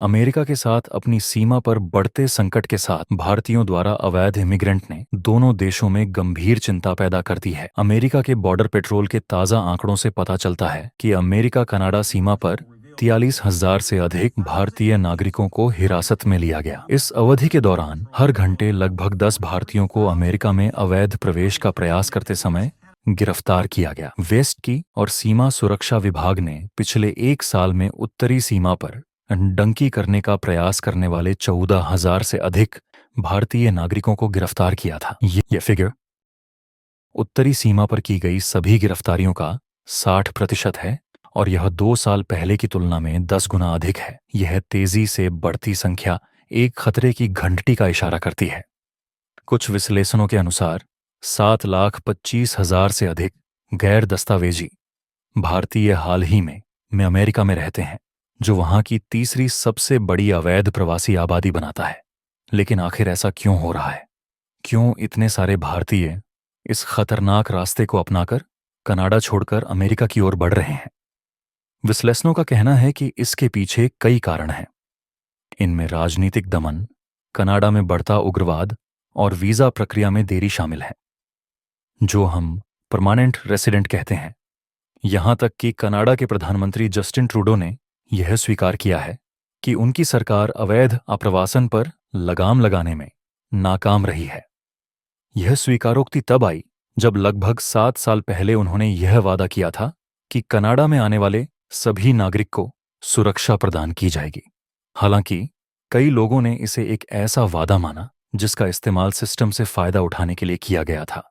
America के साथ अपनी सीमा पर बढ़ते संकट के साथ भारतीयों द्वारा अवैध इमिग्रेंट ने दोनों देशों में गंभीर चिंता पैदा कर दी है। अमेरिका के बॉर्डर पेट्रोल के ताज़ा आंकड़ों से पता चलता है कि अमेरिका कनाडा सीमा पर 43,000 से अधिक भारतीय नागरिकों को हिरासत में लिया गया। इस अवधि के दौरान हर घंटे लगभग 10 भारतीयों को अमेरिका में अवैध प्रवेश का प्रयास करते समय गिरफ्तार किया गया। वेस्ट की और सीमा सुरक्षा विभाग ने पिछले एक साल में उत्तरी सीमा पर डंकी करने का प्रयास करने वाले 14,000 से अधिक भारतीय नागरिकों को गिरफ्तार किया था। ये फिगर उत्तरी सीमा पर की गई सभी गिरफ्तारियों का 60% है और यह 2 साल पहले की तुलना में 10 गुना अधिक है। यह तेजी से बढ़ती संख्या एक खतरे की घंटी का इशारा करती है। कुछ विश्लेषणों के अनुसार 7,25,000 से अधिक गैर दस्तावेजी भारतीय हाल ही में अमेरिका में रहते हैं, जो वहां की तीसरी सबसे बड़ी अवैध प्रवासी आबादी बनाता है। लेकिन आखिर ऐसा क्यों हो रहा है? क्यों इतने सारे भारतीय इस खतरनाक रास्ते को अपनाकर कनाडा छोड़कर अमेरिका की ओर बढ़ रहे हैं? विश्लेषणों का कहना है कि इसके पीछे कई कारण हैं। इनमें राजनीतिक दमन, कनाडा में बढ़ता उग्रवाद और वीजा प्रक्रिया में देरी शामिल है, जो हम परमानेंट रेसिडेंट कहते हैं। यहां तक कि कनाडा के प्रधानमंत्री जस्टिन ट्रूडो ने यह स्वीकार किया है कि उनकी सरकार अवैध आप्रवासन पर लगाम लगाने में नाकाम रही है। यह स्वीकारोक्ति तब आई जब लगभग 7 साल पहले उन्होंने यह वादा किया था कि कनाडा में आने वाले सभी नागरिक को सुरक्षा प्रदान की जाएगी। हालांकि कई लोगों ने इसे एक ऐसा वादा माना जिसका इस्तेमाल सिस्टम से फायदा उठाने के लिए किया गया था।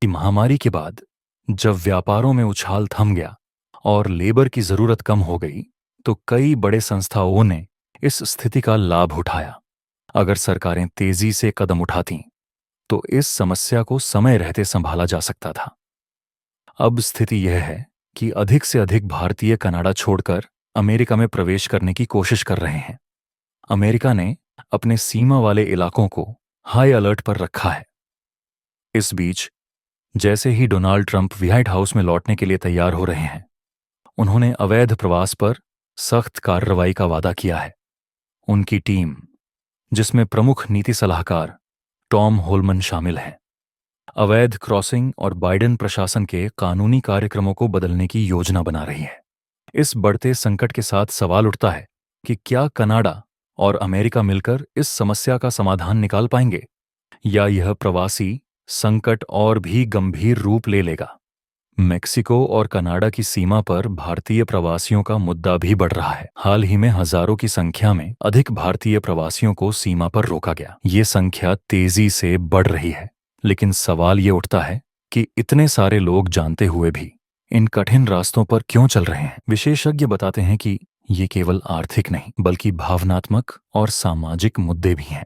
महामारी के बाद जब व्यापारों में उछाल थम गया और लेबर की जरूरत कम हो गई, तो कई बड़े संस्थाओं ने इस स्थिति का लाभ उठाया। अगर सरकारें तेजी से कदम उठातीं, तो इस समस्या को समय रहते संभाला जा सकता था। अब स्थिति यह है कि अधिक से अधिक भारतीय कनाडा छोड़कर अमेरिका में प्रवेश करने की कोशिश कर रहे हैं। अमेरिका ने अपने सीमा वाले इलाकों को हाई अलर्ट पर रखा है। इस बीच जैसे ही डोनाल्ड ट्रंप व्हाइट हाउस में लौटने के लिए तैयार हो रहे हैं, उन्होंने अवैध प्रवास पर सख्त कार्रवाई का वादा किया है। उनकी टीम, जिसमें प्रमुख नीति सलाहकार टॉम होलमन शामिल हैं, अवैध क्रॉसिंग और बाइडेन प्रशासन के कानूनी कार्यक्रमों को बदलने की योजना बना रही है। इस बढ़ते संकट के साथ सवाल उठता है कि क्या कनाडा और अमेरिका मिलकर इस समस्या का समाधान निकाल पाएंगे, या यह प्रवासी संकट और भी गंभीर रूप ले लेगा। मेक्सिको और कनाडा की सीमा पर भारतीय प्रवासियों का मुद्दा भी बढ़ रहा है। हाल ही में हजारों की संख्या में अधिक भारतीय प्रवासियों को सीमा पर रोका गया। ये संख्या तेजी से बढ़ रही है, लेकिन सवाल ये उठता है कि इतने सारे लोग जानते हुए भी इन कठिन रास्तों पर क्यों चल रहे हैं। विशेषज्ञ बताते हैं कि ये केवल आर्थिक नहीं, बल्कि भावनात्मक और सामाजिक मुद्दे भी हैं।